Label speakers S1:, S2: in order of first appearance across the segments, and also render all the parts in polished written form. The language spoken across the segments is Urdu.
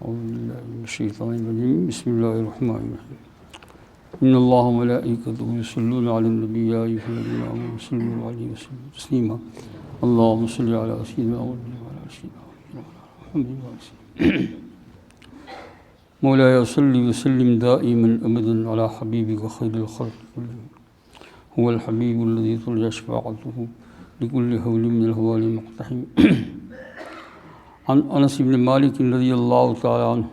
S1: أعوذ بالله من الشيطان الرجيم بسم الله الرحمن الرحيم إن الله وملائكته يصلون على النبي يا أيها الذين آمنوا صلوا عليه وسلموا تسليما اللهم صل على سيدنا محمد وعلى سيدنا محمد مولاي صل وسلم دائما أبدا على حبيبك خير الخلق كلهم هو الحبيب الذي ترجى شفاعته لكل هول من الهوال مقتحم عن انس بن مالك رضي الله تعالى عنه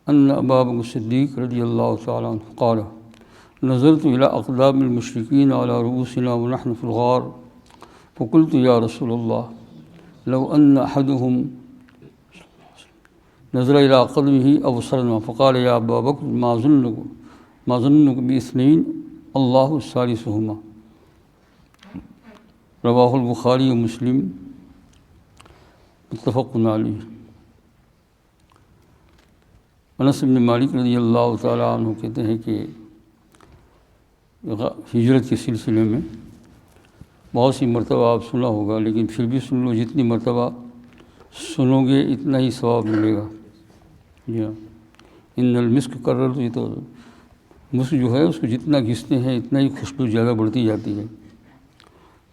S1: ان ابا بکر الصدیق رضی اللہ تعالی عنہ قال نظرت الى اقدام المشركين على رؤوسنا ونحن في الغار فقلت يا رسول الله لو ان احدهم نظر الى قدمه ابصرنا فقال يا ابا بکر ما ظنك باثنين الله ثالثهما رواہ البخاری و مسلم متفق علیہ۔ انس بن مالک رضی اللہ تعالیٰ عنہ کہتے ہیں کہ ہجرت کے سلسلے میں بہت سی مرتبہ آپ سنا ہوگا، لیکن پھر بھی سن لو، جتنی مرتبہ سنو گے اتنا ہی ثواب ملے گا۔ جی ہاں، ان المسک کرر تو مسک جو ہے اس کو جتنا گھستے ہیں اتنا ہی خوشبو زیادہ بڑھتی جاتی ہے۔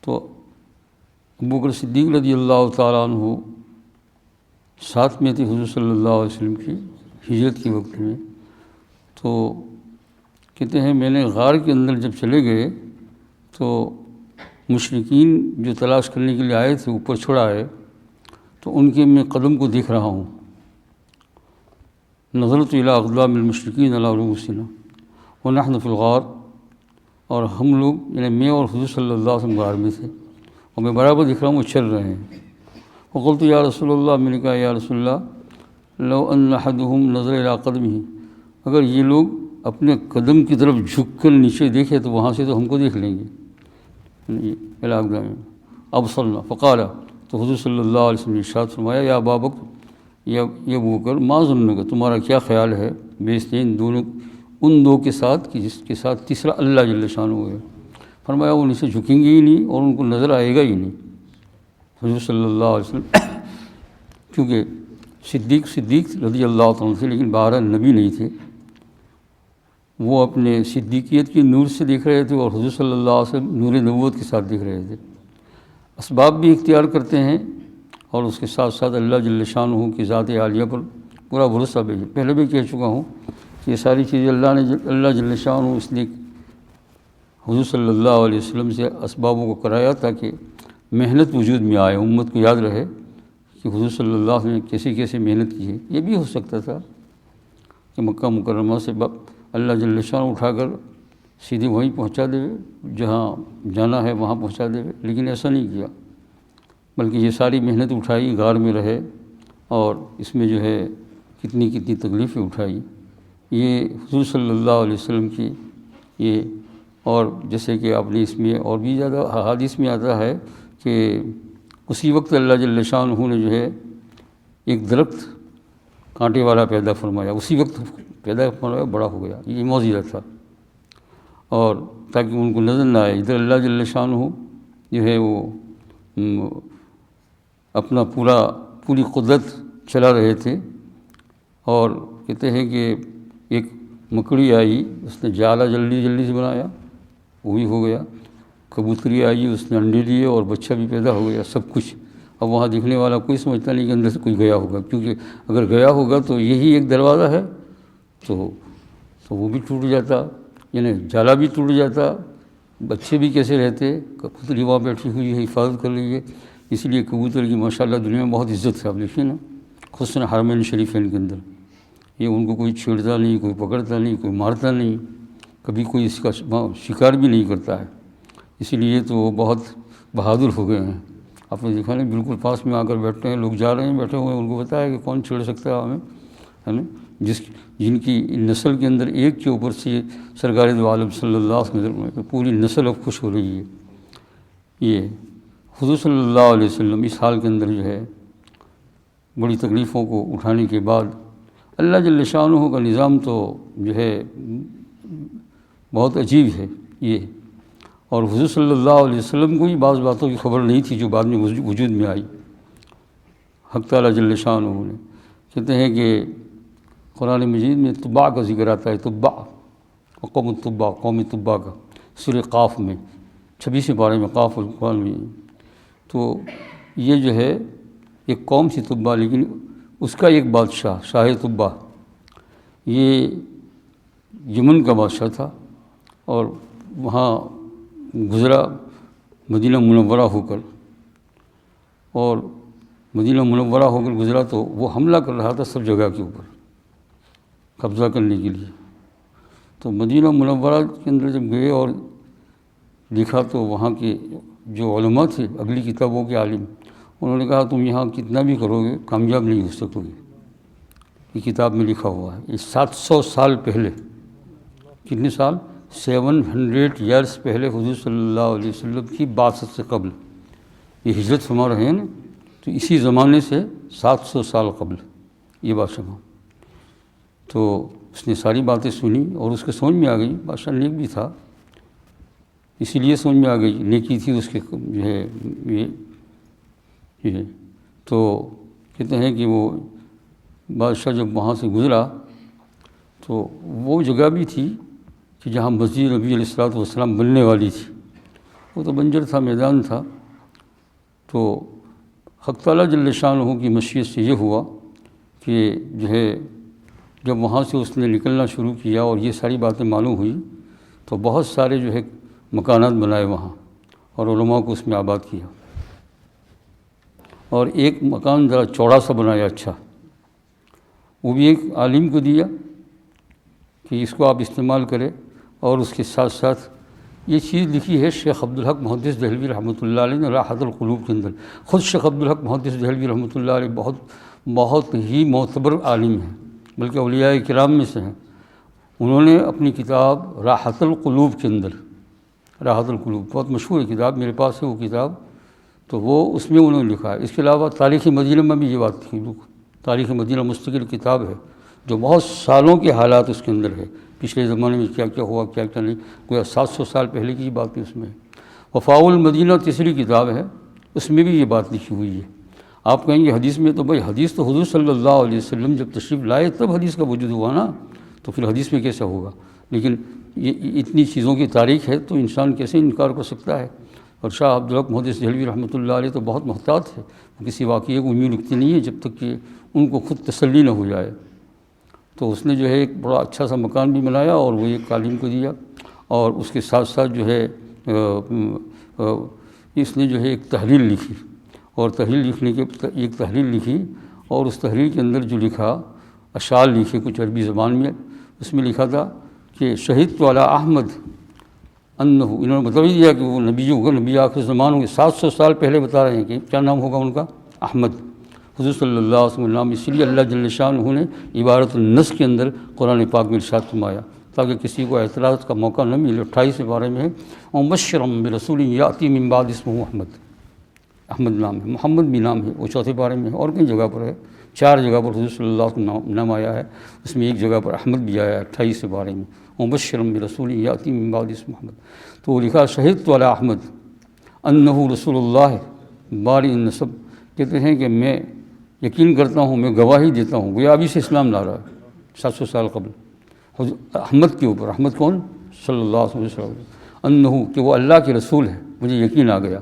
S1: تو ابو بکر صدیق رضی اللہ تعالیٰ عنہ ساتھ میں تھے حضور صلی اللہ علیہ وسلم کی ہجرت کے وقت میں۔ تو کہتے ہیں میں نے غار کے اندر جب چلے گئے تو مشرکین جو تلاش کرنے کے لیے آئے تھے اوپر چھوڑا ہے، تو ان کے میں قدم کو دیکھ رہا ہوں۔ نظرت الی اقدام المشرکین علی رؤوسنا ونحن فی الغار، اور ہم لوگ یعنی میں اور حضور صلی اللہ علیہ وسلم غار میں تھے اور میں برابر دیکھ رہا ہوں وہ چل رہے ہیں۔ وقلت یا رسول اللہ، میں نے کہا یا رسول اللہ لو ان احدهم نظر الی قدمه، اگر یہ لوگ اپنے قدم کی طرف جھک کر نیچے دیکھے تو وہاں سے تو ہم کو دیکھ لیں گے۔ الی اقدام ابصرنا فقال، تو حضور صلی اللہ علیہ وسلم نے ارشاد فرمایا یا ابا بکر، یا ابو بکر ما ظنک، تمہارا کیا خیال ہے بیستین دونوں ان دو کے ساتھ کہ جس کے ساتھ تیسرا اللہ جل شانہ ہے۔ فرمایا وہ نیچے جھکیں گے ہی نہیں اور ان کو نظر آئے گا ہی نہیں حضور صلی اللہ علیہ وسلم، کیونکہ صدیق رضی اللہ عنہ تھے لیکن باہر نبی نہیں تھے۔ وہ اپنے صدیقیت کی نور سے دیکھ رہے تھے اور حضور صلی اللہ علیہ وسلم نور نبوت کے ساتھ دیکھ رہے تھے۔ اسباب بھی اختیار کرتے ہیں اور اس کے ساتھ ساتھ اللہ جل شانہ کی ذات عالیہ پر پورا بھروسہ بھی ہے۔ پہلے بھی کہہ چکا ہوں کہ یہ ساری چیزیں اللہ جل شانہ اس لیے حضور صلی اللہ علیہ وسلم سے اسبابوں کو کرایا تاکہ محنت وجود میں آئے، امت کو یاد رہے کہ حضور صلی اللہ علیہ وسلم نے کیسے محنت کی ہے۔ یہ بھی ہو سکتا تھا کہ مکہ مکرمہ سے اللہ جل شانہ اٹھا کر سیدھے وہیں پہنچا دے، جہاں جانا ہے وہاں پہنچا دے، لیکن ایسا نہیں کیا، بلکہ یہ ساری محنت اٹھائی، غار میں رہے اور اس میں جو ہے کتنی تکلیفیں اٹھائی۔ یہ حضور صلی اللہ علیہ وسلم کی یہ، اور جیسے کہ آپ نے اس میں اور بھی زیادہ حدیث میں آتا ہے کہ اسی وقت اللہ جل شانہ نے جو ہے ایک درخت کانٹے والا پیدا فرمایا، اسی وقت پیدا فرمایا، بڑا ہو گیا۔ یہ معجزہ تھا، اور تاکہ ان کو نظر نہ آئے۔ ادھر اللہ جل شانہ جو ہے وہ اپنا پوری قدرت چلا رہے تھے، اور کہتے ہیں کہ ایک مکڑی آئی، اس نے جالا جلدی سے بنایا، وہ بھی ہو گیا۔ کبوتری آئی، اس نے انڈے دیے اور بچہ بھی پیدا ہو گیا، سب کچھ۔ اب وہاں دیکھنے والا کوئی سمجھتا نہیں کہ اندر سے کوئی گیا ہوگا، کیونکہ اگر گیا ہوگا تو یہی ایک دروازہ ہے، تو وہ بھی ٹوٹ جاتا، یعنی جالا بھی ٹوٹ جاتا، بچے بھی کیسے رہتے۔ کبوتری وہاں بیٹھی ہوئی ہے، حفاظت کر رہی ہے، اس لیے کبوتر کی ماشاءاللہ دنیا میں بہت عزت ہے۔ آپ دیکھیے نا، خصوصاً حرمین شریفین کے اندر، یہ ان کو کوئی چھیڑتا نہیں، کوئی پکڑتا نہیں، کوئی مارتا نہیں، کبھی کوئی اس کا شکار بھی نہیں کرتا ہے، اسی لیے تو وہ بہت بہادر ہو گئے ہیں۔ آپ نے دیکھا نہیں، بالکل پاس میں آ کر بیٹھتے ہیں، لوگ جا رہے ہیں بیٹھے ہوئے ہیں، ان کو پتہ ہے کہ کون چھیڑ سکتا ہے ہمیں، ہے نا۔ جن کی نسل کے اندر ایک کے اوپر سے سرکار دو عالم صلی اللہ علیہ وسلم پوری نسل اب خوش ہو رہی ہے۔ یہ حضور صلی اللہ علیہ وسلم اس حال کے اندر جو ہے بڑی تکلیفوں کو اٹھانے کے بعد، اللہ جل شانہ کا نظام تو جو ہے بہت عجیب ہے یہ، اور حضور صلی اللہ علیہ وسلم کو بھی بعض باتوں کی خبر نہیں تھی جو بعد میں وجود میں آئی حق تعالیٰ جل شانہ نے، کہتے ہیں کہ قرآن مجید میں طباع کا ذکر آتا ہے، طباع، قوم الطباع، قوم طباع کا سورہ قاف میں 26 پارے میں قاف القرآن میں. تو یہ جو ہے ایک قوم سی طباع، لیکن اس کا ایک بادشاہ شاہ طباع یہ یمن کا بادشاہ تھا، اور وہاں گزرا مدینہ منورہ ہو کر، اور مدینہ منورہ ہو کر گزرا تو وہ حملہ کر رہا تھا سب جگہ کے اوپر قبضہ کرنے کے لیے. تو مدینہ منورہ کے اندر جب گئے اور دیکھا تو وہاں کے جو علماء تھے، اگلی کتابوں کے عالم، انہوں نے کہا تم یہاں کتنا بھی کرو گے کامیاب نہیں ہو سکو گے. یہ کتاب میں لکھا ہوا ہے. یہ 700 سال پہلے، کتنے سال؟ 700 ایئرس پہلے حضور صلی اللہ علیہ وسلم کی بعثت سے قبل یہ ہجرت فرما رہے ہیں نا، تو اسی زمانے سے 700 سال قبل یہ بات سنا. تو اس نے ساری باتیں سنی اور اس کو سمجھ میں آ گئی. بادشاہ نیک بھی تھا، اسی لیے سمجھ میں آ گئی، نیکی تھی اس کے جو ہے یہ. تو کہتے ہیں کہ وہ بادشاہ جب وہاں سے گزرا تو وہ جگہ بھی تھی کہ جہاں مسجد نبی علیہ الصلوۃ والسلام بننے والی تھی. وہ تو بنجر تھا، میدان تھا. تو حق تعالیٰ جل شانہ کی مشیت سے یہ ہوا کہ جو ہے جب وہاں سے اس نے نکلنا شروع کیا اور یہ ساری باتیں معلوم ہوئی تو بہت سارے جو ہے مکانات بنائے وہاں اور علماء کو اس میں آباد کیا. اور ایک مکان ذرا چوڑا سا بنایا اچھا، وہ بھی ایک عالم کو دیا کہ اس کو آپ استعمال کریں. اور اس کے ساتھ ساتھ یہ چیز لکھی ہے شیخ عبدالحق محدث دہلوی رحمۃ اللہ علیہ نے راحت القلوب کے اندر. خود شیخ عبدالحق محدث دہلوی رحمۃ اللہ علیہ بہت ہی معتبر عالم ہیں، بلکہ اولیاء کرام میں سے ہیں. انہوں نے اپنی کتاب راحت القلوب کے اندر، راحت القلوب بہت مشہور ہے کتاب، میرے پاس ہے وہ کتاب، تو وہ اس میں انہوں نے لکھا ہے. اس کے علاوہ تاریخ مدینہ میں بھی یہ بات تھی. تاریخ مدینہ مستقل کتاب ہے جو بہت سالوں کے حالات اس کے اندر ہے، پچھلے زمانے میں کیا کیا ہوا کیا کیا نہیں، کوئی 700 سال پہلے کی بات اس میں. وفاء المدینہ تیسری کتاب ہے، اس میں بھی یہ بات لکھی ہوئی ہے. آپ کہیں گے حدیث میں، تو بھائی حدیث تو حضور صلی اللہ علیہ وسلم جب تشریف لائے تب حدیث کا وجود ہوا نا، تو پھر حدیث میں کیسا ہوگا؟ لیکن یہ اتنی چیزوں کی تاریخ ہے تو انسان کیسے انکار کر سکتا ہے؟ اور شاہ عبدالحق محدث دہلوی رحمۃ اللہ علیہ تو بہت محتاط ہے، وہ کسی واقعے کو یوں لکھتے نہیں ہیں جب تک کہ ان کو خود تسلی نہ ہو جائے. تو اس نے جو ہے ایک بڑا اچھا سا مکان بھی بنایا اور وہ ایک عالم کو دیا. اور اس کے ساتھ ساتھ جو ہے اس نے جو ہے ایک تحریر لکھی، اور تحریر لکھنے کے ایک تحریر لکھی، اور اس تحریر کے اندر جو لکھا اشعار لکھے کچھ عربی زبان میں. اس میں لکھا تھا کہ شہید تو علی احمد انہ، انہوں نے بتا دیا کہ وہ نبی ہوگا، نبی آخر زمان ہوں گے. 700 سال پہلے بتا رہے ہیں کہ کیا نام ہوگا ان کا؟ احمد. حضور صلی اللہ علیہ وسلم نام، اسی لیے اللہ جل شانہ نے عبارت النص کے اندر قرآن پاک میں ارشاد فرمایا تاکہ کسی کو اعتراض کا موقع نہ ملے. 28 بارے میں ہے ومبشرا برسول یاتی من بعد اسمہ احمد. احمد نام ہے، محمد بھی نام ہے، وہ 4 بارے میں ہے، اور کئی جگہ پر ہے. 4 جگہ پر حضور صلی اللہ علیہ وسلم نام آیا ہے، اس میں ایک جگہ پر احمد بھی آیا ہے 28 بارے میں ومبشرا برسول یاتی من بعد اسمہ احمد. تو وہ لکھا شہید تو علی احمد انہ رسول اللہ باری النسب. کہتے ہیں کہ میں یقین کرتا ہوں، میں گواہی دیتا ہوں، وہ ابھی سے اسلام لا رہا ہے 700 سال قبل احمد کے اوپر. احمد کون؟ صلی اللہ علیہ وسلم. انہ کہ وہ اللہ کے رسول ہے، مجھے یقین آ گیا.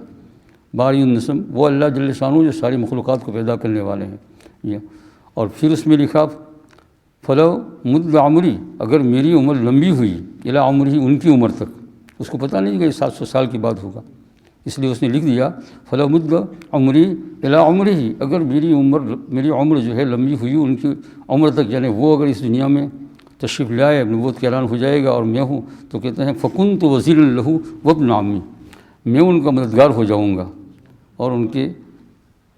S1: باری النسب وہ اللہ جل شانہ جو ساری مخلوقات کو پیدا کرنے والے ہیں یہ. اور پھر اس میں لکھا فلو مد عمری، اگر میری عمر لمبی ہوئی الی عمری ان کی عمر تک، اس کو پتہ نہیں کہ یہ 700 سال کے بعد ہوگا، اس لیے اس نے لکھ دیا فلو مد عمری الی عمری، اگر میری عمر جو ہے لمبی ہوئی ان کی عمر تک، یعنی وہ اگر اس دنیا میں تشریف لائے، نبوت کا اعلان ہو جائے گا اور میں ہوں، تو کہتے ہیں فکنت وزیرا لہ وابن عمی، میں ان کا مددگار ہو جاؤں گا. اور ان کے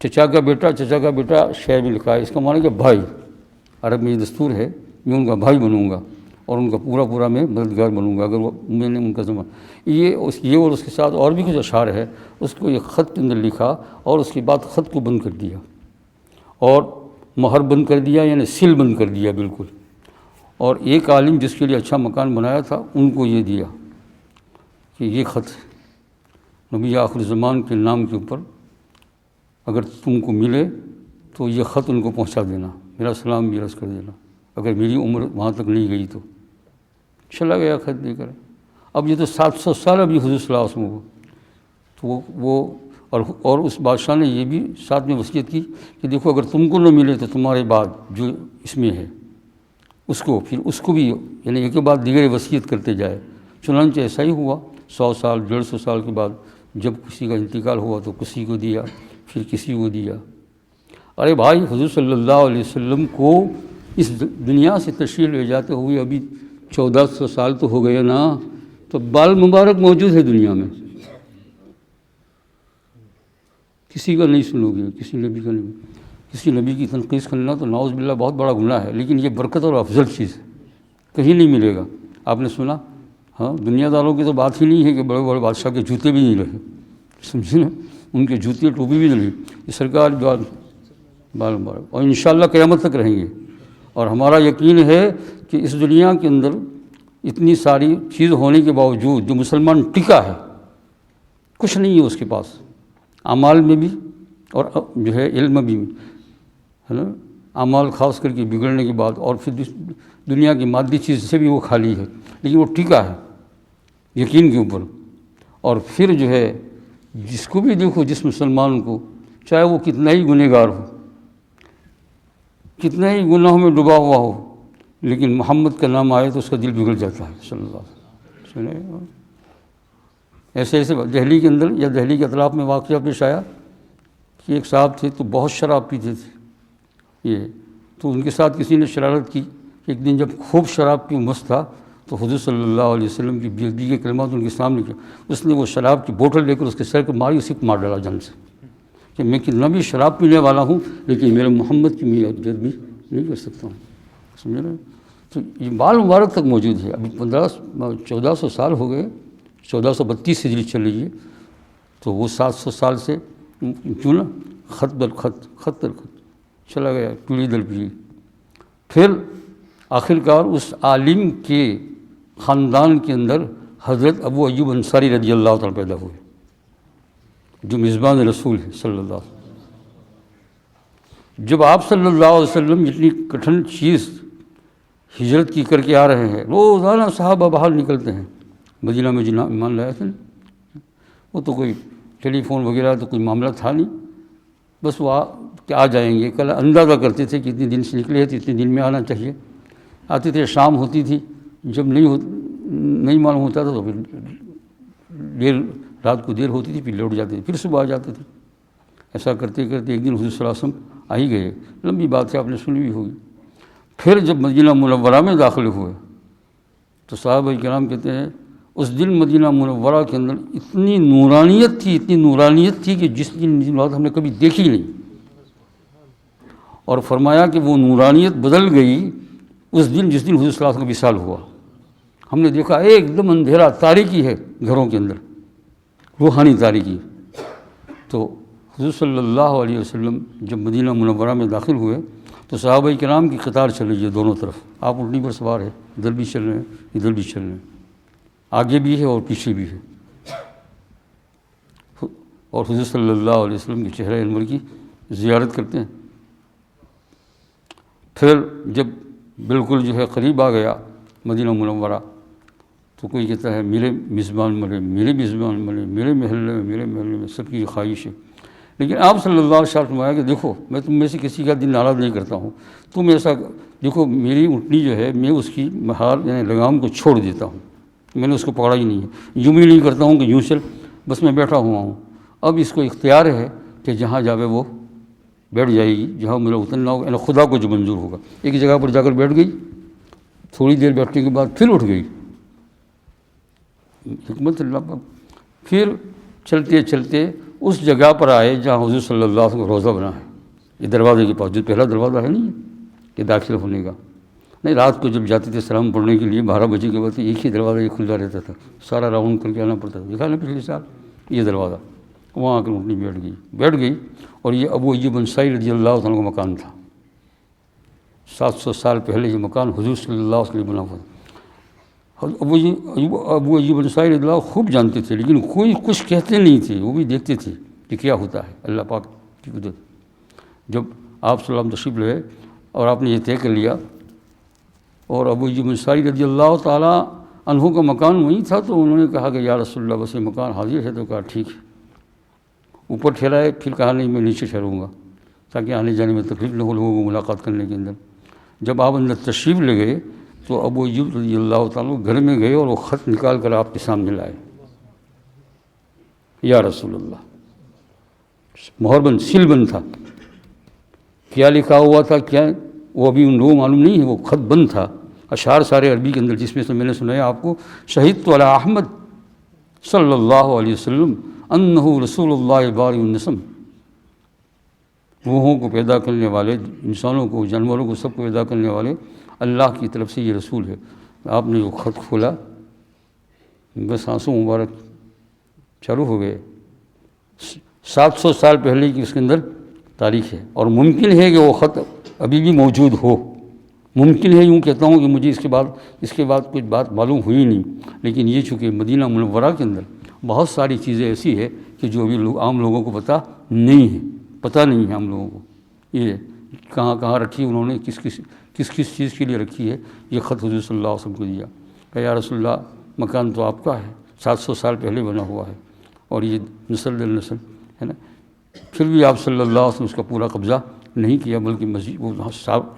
S1: چچا کا بیٹا شعر میں لکھا ہے، اس کا معنی کہ بھائی، عرب میں یہ دستور ہے، میں ان کا بھائی بنوں گا اور ان کا پورا میں مددگار بنوں گا اگر میں نے ان کا زمان. یہ اور اس کے ساتھ اور بھی کچھ اشعار ہے، اس کو ایک خط کے اندر لکھا اور اس کے بعد خط کو بند کر دیا اور مہر بند کر دیا، یعنی سل بند کر دیا بالکل. اور ایک عالم جس کے لیے اچھا مکان بنایا تھا ان کو یہ دیا کہ یہ خط نبی آخر زمان کے نام کے اوپر اگر تم کو ملے تو یہ خط ان کو پہنچا دینا. میرا سلام بھی عرض کر دینا، اگر میری عمر وہاں تک نہیں گئی تو۔ چلا گیا خط دے کر۔ اب یہ تو 700 سال ابھی حضور صلی اللہ علیہ وسلم کو، تو وہ اور اس بادشاہ نے یہ بھی ساتھ میں وصیت کی کہ دیکھو اگر تم کو نہ ملے تو تمہارے بعد جو اس میں ہے اس کو، پھر اس کو بھی، یعنی ایک کے بعد دیگر وصیت کرتے جائے۔ چنانچہ ایسا ہی ہوا، 100 سال 150 سال کے بعد جب کسی کا انتقال ہوا تو کسی کو دیا، پھر کسی کو دیا۔ ارے بھائی، حضور صلی اللہ علیہ وسلم کو اس دنیا سے تشریف لے جاتے ہوئے ابھی 1400 سال تو ہو گئے نا، تو بال مبارک موجود ہے دنیا میں، کسی کا نہیں سنو گے، کسی نبی کا نہیں۔ کسی نبی کی تنقید کرنا تو نعوذ باللہ بہت بڑا گناہ ہے، لیکن یہ برکت اور افضل چیز ہے، کہیں نہیں ملے گا۔ آپ نے سنا، ہاں، دنیا داروں کی تو بات ہی نہیں ہے کہ بڑے بڑے بادشاہ کے جوتے بھی نہیں رہے، سمجھے نا، ان کے جوتے ٹوپی بھی نہیں رہی، یہ سرکار بال مبارک، اور انشاءاللہ قیامت تک رہیں گے۔ اور ہمارا یقین ہے کہ اس دنیا کے اندر اتنی ساری چیز ہونے کے باوجود جو مسلمان ٹکا ہے، کچھ نہیں ہے اس کے پاس، اعمال میں بھی اور جو ہے علم بھی، ہے نا، اعمال خاص کر کے بگڑنے کے بعد، اور پھر دنیا کی مادی چیز سے بھی وہ خالی ہے، لیکن وہ ٹکا ہے یقین کے اوپر۔ اور پھر جو ہے جس کو بھی دیکھو، جس مسلمان کو، چاہے وہ کتنا ہی گنہگار ہو، کتنا ہی گناہوں میں ڈوبا ہوا ہو، لیکن محمد کا نام آئے تو اس کا دل بگڑ جاتا ہے صلی اللہ علیہ وسلم۔ ایسے ایسے دہلی کے اندر یا دہلی کے اطراف میں واقعہ پیش آیا کہ ایک صاحب تھے تو بہت شراب پیتے تھے، یہ تو ان کے ساتھ کسی نے شرارت کی۔ ایک دن جب خوب شراب کی مست تھا تو حضور صلی اللہ علیہ وسلم کی بیدی کے کلمات ان کے سامنے کیا، اس نے وہ شراب کی بوتل لے کر اس کے سر کو ماری، اسی کو مار ڈالا جان سے، کہ میں کتنا بھی شراب پینے والا ہوں لیکن میرے محمد کی میں عزت بھی نہیں کر سکتا ہوں، سمجھے نا۔ تو یہ بال مبارک تک موجود ہے، ابھی 1400 سال ہو گئے، 1432 ہجری چل رہی ہے، تو وہ 700 سال سے کیوں نا خط در خط، خط در خط چلا گیا، پیڑھی در پیڑھی۔ پھر آخرکار اس عالم کے خاندان کے اندر حضرت ابو ایوب انصاری رضی اللہ تعالیٰ پیدا ہوئے، جو میزبان رسول ہے صلی اللہ علیہ وسلم۔ جب آپ صلی اللہ علیہ وسلم اتنی کٹھن چیز ہجرت کی کر کے آ رہے ہیں، روزانہ صحابہ باہر نکلتے ہیں، مدینہ میں جناب ایمان لایا تھا، وہ تو کوئی ٹیلی فون وغیرہ تو کوئی معاملہ تھا نہیں، بس وہ آ جائیں گے، کل اندازہ کرتے تھے کہ اتنے دن سے نکلے تو اتنے دن میں آنا چاہیے، آتے تھے، شام ہوتی تھی، جب نہیں معلوم ہوتا تھا تو پھر رات کو دیر ہوتی تھی، پھر لوٹ جاتے تھے، پھر صبح آ جاتے تھے۔ ایسا کرتے کرتے ایک دن حضور صلی اللہ علیہ وسلم آ ہی گئے، لمبی بات ہے، آپ نے سنی بھی ہوگی۔ پھر جب مدینہ منورہ میں داخل ہوئے تو صحابہ کرام کہتے ہیں اس دن مدینہ منورہ کے اندر اتنی نورانیت تھی، اتنی نورانیت تھی کہ جس دن بات ہم نے کبھی دیکھی نہیں، اور فرمایا کہ وہ نورانیت بدل گئی اس دن جس دن حضور صلی اللہ علیہ وسلم کا وصال ہوا۔ ہم نے دیکھا ایک دم اندھیرا، تاریکی ہے گھروں کے اندر، روحانی تاریکی۔ تو حضور صلی اللہ علیہ وسلم جب مدینہ منورہ میں داخل ہوئے تو صحابہ کرام کی قطار چل رہی ہے دونوں طرف، آپ اونٹنی پر سوار ہے، ادھر بھی چل رہے ہیں ادھر بھی چل رہے ہیں، آگے بھی ہے اور پیچھے بھی ہے، اور حضور صلی اللہ علیہ وسلم کے چہرہ انور کی زیارت کرتے ہیں۔ پھر جب بالکل جو ہے قریب آ گیا مدینہ منورہ تو کوئی کہتا ہے میرے میزبان ملے، میرے میزبان ملے، میرے محلے میں، سب کی خواہش ہے۔ لیکن آپ صلی اللہ علیہ وسلم فرمایا کہ دیکھو میں تم میں سے کسی کا دل ناراض نہیں کرتا ہوں، تم ایسا دیکھو میری اونٹنی جو ہے میں اس کی مہار یعنی لگام کو چھوڑ دیتا ہوں، میں نے اس کو پکڑا ہی نہیں ہے، یوں بھی نہیں کرتا ہوں کہ یوں چل، بس میں بیٹھا ہوا ہوں۔ اب اس کو اختیار ہے کہ جہاں جاوے وہ بیٹھ جائے گی، جہاں میرا اترنا ہوگا، یعنی خدا کو جو منظور ہوگا۔ ایک جگہ پر جا کر بیٹھ گئی، تھوڑی دیر بیٹھنے کے بعد پھر اٹھ گئی، حکمت اللہ پر۔ پھر چلتے چلتے اس جگہ پر آئے جہاں حضور صلی اللہ علیہ وسلم کا روضہ بنا ہے، یہ دروازے کے پاس، جو پہلا دروازہ ہے نہیں یہ داخل ہونے کا، نہیں رات کو جب جاتے تھے سلام پڑھنے کے لیے 12 بجے کے بعد ایک ہی دروازہ یہ کھلا رہتا تھا، سارا راؤنڈ کر کے آنا پڑتا تھا، دیکھا نا پچھلے سال یہ دروازہ، وہاں آ کر اونٹنی بیٹھ گئی، اور یہ ابو ایوب انصاری رضی اللہ عنہ کا مکان تھا۔ 700 سال پہلے یہ مکان حضور صلی اللہ علیہ وسلم بنا ہوا تھا۔ ابو ایوب انصاری رضی اللہ خوب جانتے تھے، لیکن کوئی کچھ کہتے نہیں تھے، وہ بھی دیکھتے تھے کہ کیا ہوتا ہے اللہ پاک کی قدرت۔ جب آپ صلی اللہ علیہ وسلم تشریف لے اور آپ نے یہ طے کر لیا، اور ابو ایوب انصاری رضی اللہ تعالیٰ عنہ کا مکان وہیں تھا، تو انہوں نے کہا کہ یا رسول اللہ بس یہ مکان حاضر ہے، تو کہا ٹھیک ہے، اوپر ٹھہرائے، پھر کہا نہیں میں نیچے ٹھہروں گا تاکہ آنے جانے میں تکلیف نہ ہو لوگوں کو ملاقات کرنے کے اندر۔ جب آپ اندر تشریف لے گئے تو ابو ایوب رضی اللہ تعالیٰ گھر میں گئے اور وہ خط نکال کر آپ کے سامنے لائے، یا رسول اللہ، مہر بند سیل بند تھا، کیا لکھا ہوا تھا کیا وہ ابھی ان لوگوں معلوم نہیں ہے، وہ خط بند تھا، اشعار سارے عربی کے اندر، جس میں سے میں نے سنایا آپ کو، شہید تو علی احمد صلی اللہ علیہ وسلم انہ رسول اللہ بارئ النسم، روحوں کو پیدا کرنے والے، انسانوں کو، جانوروں کو، سب کو پیدا کرنے والے اللہ کی طرف سے یہ رسول ہے۔ آپ نے وہ خط کھولا، بس آنسو مبارک چالو ہو گئے۔ 700 سال پہلے کی اس کے اندر تاریخ ہے، اور ممکن ہے کہ وہ خط ابھی بھی موجود ہو، ممکن ہے، یوں کہتا ہوں کہ مجھے اس کے بعد کچھ بات معلوم ہوئی نہیں، لیکن یہ چونکہ مدینہ منورہ کے اندر بہت ساری چیزیں ایسی ہے کہ جو ابھی عام لوگوں کو پتہ نہیں ہے، پتہ نہیں ہے ہم لوگوں کو، یہ کہاں کہاں رکھی انہوں نے، کس چیز کے لیے رکھی ہے۔ یہ خط حضور صلی اللہ علیہ وسلم کو دیا کہ یا رسول اللہ مکان تو آپ کا ہے، 700 سال پہلے بنا ہوا ہے، اور یہ نسل در نسل ہے نا، پھر بھی آپ صلی اللہ علیہ وسلم اس کا پورا قبضہ نہیں کیا، بلکہ مسجد وہ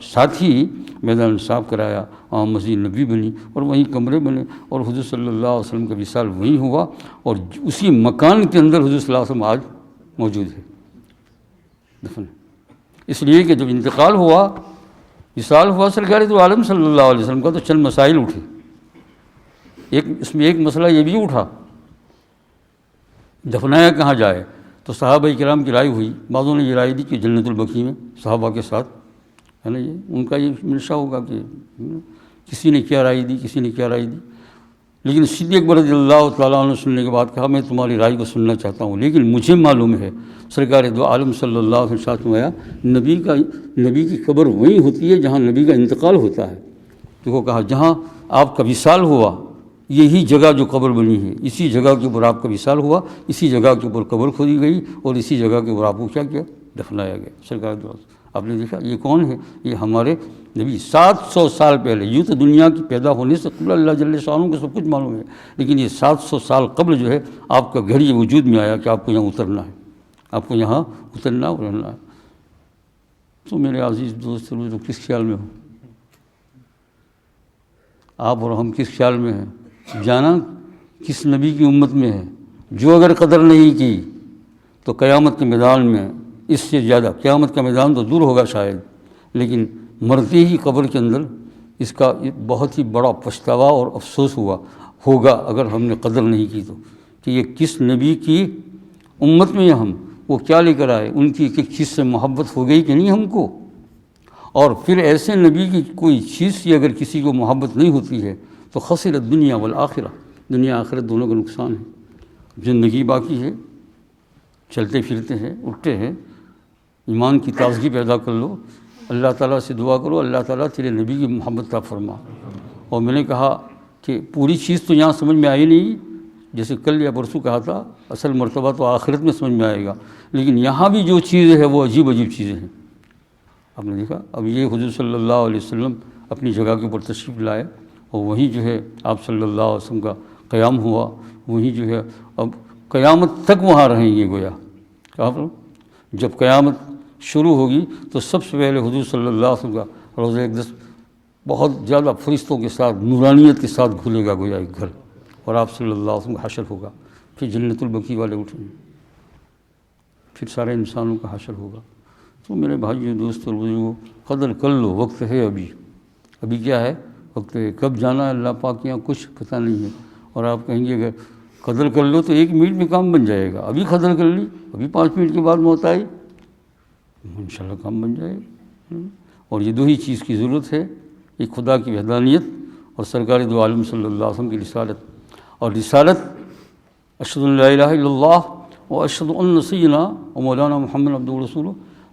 S1: ساتھ ہی میدان صاف کرایا، وہاں مسجد نبی بنی اور وہیں کمرے بنے، اور حضور صلی اللہ علیہ وسلم کا وصال وہیں ہوا، اور اسی مکان کے اندر حضور صلی اللہ علیہ وسلم آج موجود ہے دفن۔ اس لیے کہ جب انتقال ہوا، وصال ہوا سرکار دو عالم صلی اللہ علیہ وسلم کا، تو چند مسائل اٹھے۔ اس میں ایک مسئلہ یہ بھی اٹھا، دفنایا کہاں جائے؟ تو صحابہ کرام کی رائے ہوئی، بعضوں نے یہ رائے دی کہ جنت البقیع میں صحابہ کے ساتھ، ہے نا، یہ ان کا یہ منشا ہوگا کہ کسی نے کیا رائے دی، کسی نے کیا رائے دی، لیکن صدیق اکبر رضی اللہ تعالیٰ عنہ سننے کے بعد کہا میں تمہاری رائے کو سننا چاہتا ہوں، لیکن مجھے معلوم ہے سرکار دو عالم صلی اللہ علیہ وسلم ساتھ میں آیا، نبی کی قبر وہیں ہوتی ہے جہاں نبی کا انتقال ہوتا ہے۔ تو وہ کہا جہاں آپ کا وصال ہوا یہی جگہ جو قبر بنی ہے، اسی جگہ کے اوپر آپ کا وصال ہوا، اسی جگہ کے اوپر قبر کھودی گئی، اور اسی جگہ کے اوپر آپ کو کیا کیا، دفنایا گیا۔ سرکار دو آپ نے دیکھا یہ کون ہے؟ یہ ہمارے نبی 700 سال پہلے، یوں تو دنیا کی پیدا ہونے سے قبل اللہ جل شانہ کو سب کچھ معلوم ہے، لیکن یہ 700 سال قبل جو ہے آپ کا گھر یہ وجود میں آیا کہ آپ کو یہاں اترنا ہے، آپ کو یہاں اترنا اور رہنا ہے۔ تو میرے عزیز دوست تو کس خیال میں ہو آپ اور ہم، کس خیال میں ہیں؟ جانا کس نبی کی امت میں ہے جو اگر قدر نہیں کی تو قیامت کے میدان میں اس سے زیادہ، قیامت کا میدان تو دور ہوگا شاید، لیکن مرتے ہی قبر کے اندر اس کا بہت ہی بڑا پچھتاوا اور افسوس ہوگا اگر ہم نے قدر نہیں کی، تو کہ یہ کس نبی کی امت میں ہم، وہ کیا لے کر آئے، ان کی ایک چیز سے محبت ہو گئی کہ نہیں ہم کو، اور پھر ایسے نبی کی کوئی چیز سے اگر کسی کو محبت نہیں ہوتی ہے تو خسرت دنیا والآخرہ، دنیا آخرت دونوں کا نقصان ہے۔ زندگی باقی ہے، چلتے پھرتے ہیں، اٹھتے ہیں، ایمان کی تازگی پیدا کر لو، اللہ تعالیٰ سے دعا کرو اللہ تعالیٰ تیرے نبی کی محبت کا فرما۔ اور میں نے کہا کہ پوری چیز تو یہاں سمجھ میں آئی نہیں، جیسے کل یا پرسوں کہا تھا اصل مرتبہ تو آخرت میں سمجھ میں آئے گا، لیکن یہاں بھی جو چیزیں ہیں وہ عجیب چیزیں ہیں۔ آپ نے دیکھا اب یہ حضور صلی اللہ علیہ وسلم اپنی جگہ کے اوپر تشریف لائے، اور وہیں جو ہے آپ صلی اللہ علیہ وسلم کا قیام ہوا، وہیں جو ہے اب قیامت تک وہاں رہیں گے گویا۔ جب قیامت شروع ہوگی تو سب سے پہلے حضور صلی اللہ علیہ وسلم کا روضہ اقدس بہت زیادہ فرشتوں کے ساتھ نورانیت کے ساتھ کھلے گا گویا ایک گھر، اور آپ صلی اللہ علیہ وسلم کا حشر ہوگا، پھر جنت البقیع والے اٹھیں گے، پھر سارے انسانوں کا حشر ہوگا۔ تو میرے بھائیو دوستوں اور بزرگوں، قدر کر لو، وقت ہے، ابھی کیا ہے، وقت ہے، کب جانا ہے اللہ پاک کے یہاں کچھ پتہ نہیں ہے۔ اور آپ کہیں گے اگر قدر کر لو تو 1 منٹ میں کام بن جائے گا، ابھی قدر کر لی، ابھی 5 منٹ کے بعد موت آئی، انشاءاللہ کام بن جائے گا۔ اور یہ 2 ہی چیز کی ضرورت ہے، ایک خدا کی وحدانیت اور سرکار دو عالم صلی اللہ علیہ وسلم کی رسالت۔ اور رسالت اشہد ان لا الہ الا اللہ و اشہد ان سیدنا و مولانا محمد عبدہ ورسولہ۔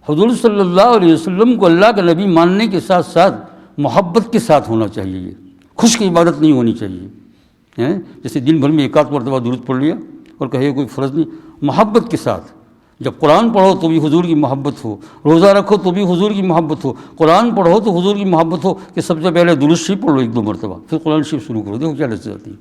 S1: حضور صلی اللہ علیہ وسلم کو اللہ کا نبی ماننے کے ساتھ ساتھ محبت کے ساتھ ہونا چاہیے، یہ خشک عبادت نہیں ہونی چاہیے، جیسے دن بھر میں 1 آدھ مرتبہ درود پڑھ لیا اور کہے کوئی فرض نہیں، محبت کے ساتھ جب قرآن پڑھو تو بھی حضور کی محبت ہو، روزہ رکھو تو بھی حضور کی محبت ہو، قرآن پڑھو تو حضور کی محبت ہو کہ سب سے پہلے درود شریف پڑھ لو 1-2 مرتبہ، پھر قرآن شریف شروع کرو، دیکھو کیا لذت آتی ہے۔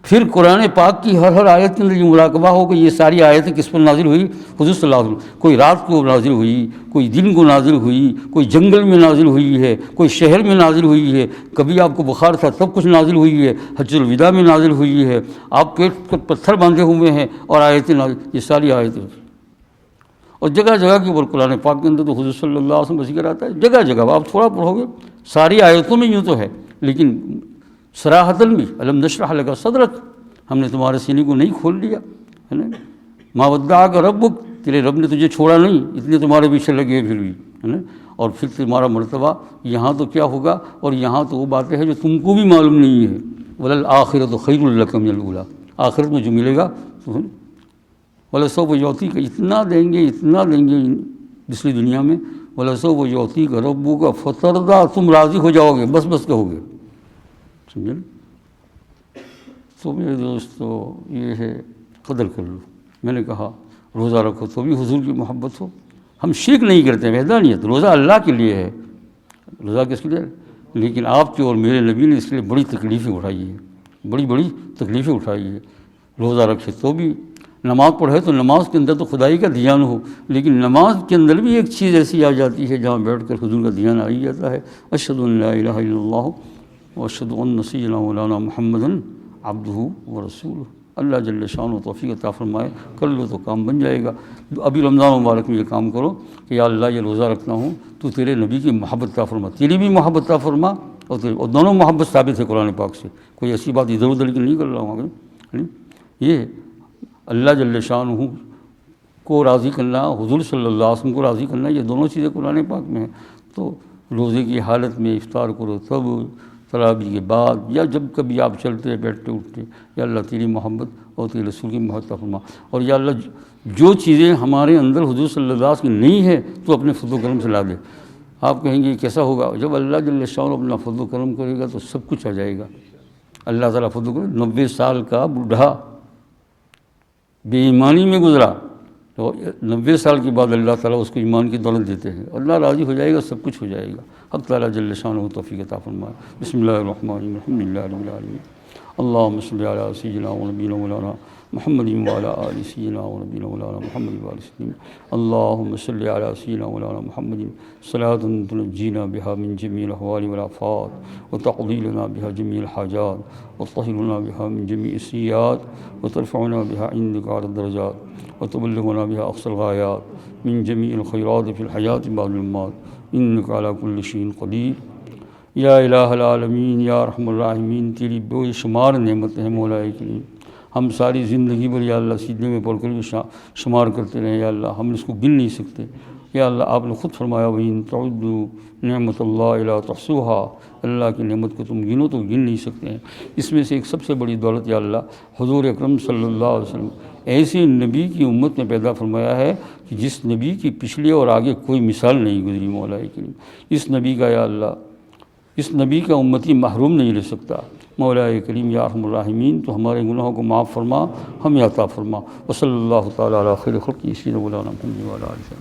S1: پھر قرآن پاک کی ہر آیت کے اندر یہ مراقبہ ہو کہ یہ ساری آیتیں کس پر نازل ہوئی؟ حضور صلی اللہ علیہ وسلم۔ کوئی رات کو نازل ہوئی، کوئی دن کو نازل ہوئی، کوئی جنگل میں نازل ہوئی ہے، کوئی شہر میں نازل ہوئی ہے، کبھی آپ کو بخار تھا تب کچھ نازل ہوئی ہے، حجۃ الوداع میں نازل ہوئی ہے، آپ پیٹ پر پتھر باندھے ہوئے ہیں اور آیتیں نازل، یہ ساری آیتیں۔ اور جگہ جگہ کے اوپر قرآن پاک کے اندر تو حضور صلی اللہ علیہ وسلم کا ذکر آتا ہے، جگہ جگہ آپ تھوڑا پڑھو گے ساری آیتوں میں یوں تو ہے، لیکن صراحتاً بھی الم نشرح لک صدرک، ہم نے تمہارے سینے کو نہیں کھول دیا، ہے نا، ما ودعک ربک، تیرے رب نے تجھے چھوڑا نہیں، اتنے تمہارے پیچھے لگے پھر بھی، ہے نا، اور پھر تمہارا مرتبہ یہاں تو کیا ہوگا، اور یہاں تو وہ باتیں ہیں جو تم کو بھی معلوم نہیں ہے، وللآخرۃ خیر لک من الأولیٰ، آخرت میں جو ملے گا وَلَسَوْفَ يُعْطِيكَ، اتنا دیں گے پچھلی دنیا میں، وَلَسَوْفَ يُعْطِيكَ رَبُّكَ فَتَرْضَىٰ، تم راضی ہو جاؤ گے، بس کہو گے، سمجھے؟ تو میرے دوستو یہ ہے، قدر کر لو۔ میں نے کہا روزہ رکھو تو بھی حضور کی محبت ہو، ہم شرک نہیں کرتے، وحدانیت، روزہ اللہ کے لیے ہے، روزہ کس کے لیے؟ لیکن آپ کے اور میرے نبی نے اس کے لیے بڑی تکلیفیں اٹھائی ہیں، بڑی تکلیفیں اٹھائی ہیں۔ روزہ رکھے تو بھی، نماز پڑھے تو نماز کے اندر تو خدائی کا دھیان ہو، لیکن نماز کے اندر بھی ایک چیز ایسی آ جاتی ہے جہاں بیٹھ کر حضور کا دھیان آ ہی جاتا ہے، اشہد ان لا الہ الا اللہ واشہد ان سیدنا مولانا محمد عبدہ ورسولہ۔ اللہ جل شانہ توفیق عطا فرمائے، کر لو تو کام بن جائے گا۔ ابھی رمضان مبارک میں یہ کام کرو کہ یا اللہ یہ روزہ رکھتا ہوں تو تیرے نبی کی محبت عطا فرما، تیری بھی محبت عطا فرما، اور دونوں محبت ثابت ہے قرآن پاک سے، کوئی ایسی بات ادھر ادھر کی نہیں کر رہا ہوں۔ یہ اللہ جل شانہ کو راضی کرنا، حضور صلی اللہ علیہ وسلم کو راضی کرنا، یہ دونوں چیزیں قرآن پاک میں ہیں۔ تو روزے کی حالت میں افطار کرو تب، تراویح کے بعد، یا جب کبھی آپ چلتے بیٹھتے اٹھتے، یا اللہ تیری محبت اور تیرے رسول کی محبت عطا فرما، اور یا اللہ جو چیزیں ہمارے اندر حضور صلی اللہ علیہ وسلم کی نہیں ہے تو اپنے فضل و کرم سے لا دے۔ آپ کہیں گے یہ کیسا ہوگا؟ جب اللہ جل شانہ اپنا فضل و کرم کرے گا تو سب کچھ آ جائے گا۔ اللہ تعالیٰ فضل و کرم، 90 سال کا بوڑھا بے ایمانی میں گزرا تو 90 سال کے بعد اللہ تعالیٰ اس کو ایمان کی دولت دیتے ہیں، اللہ راضی ہو جائے گا، سب کچھ ہو جائے گا۔ حق تعالیٰ جل شانہ توفیق عطا فرمائے۔ بسم اللہ الرحمن الرحیم، الحمد للہ رب العالمین، اللہم صلی علی سیدنا و نبینا مولانا محمد وعلی آل سیدنا و نبینا مولانا محمد وعلی وسلم، اللہم صلی علی سیدنا مولانا محمد صلاۃ تنجینا بها من جمیع الاحوال والآفات وتقضی لنا بها جمیع الحاجات وتطہرنا بها من جمیع السیئات وترفعنا بها عندک اعلی الدرجات وتبلغنا بها اقصى الغایات من جمیع الخیرات فی الحیات بعد الممات انک علی کل شیء قدیر۔ یا الہ العالمین، یا رحم الراحمین، تیری بے شمار نعمتیں ہیں مولا کریم، ہم ساری زندگی بھر یا اللہ سیدھے میں پڑھ کر شمار کرتے رہے، یا اللہ ہم اس کو گن نہیں سکتے۔ یا اللہ آپ نے خود فرمایا وَإِن تَعُدُّوا نعمت اللہ لا تحصوها، اللہ کی نعمت کو تم گنو تو گن نہیں سکتے ہیں۔ اس میں سے ایک سب سے بڑی دولت یا اللہ حضور اکرم صلی اللہ علیہ وسلم ایسے نبی کی امت میں پیدا فرمایا ہے کہ جس نبی کی پچھلے اور آگے کوئی مثال نہیں گزری مولا کریم۔ اس نبی کا یا اللہ، اس نبی کا امتی محروم نہیں رہ سکتا مولا کریم۔ یا ارحم الراحمین، تو ہمارے گناہوں کو معاف فرما، ہمیں عطا فرما۔ وصلی اللہ تعالیٰ علی خیر خلقہ سیدنا مولانا محمد وعلی آلہ وسلم۔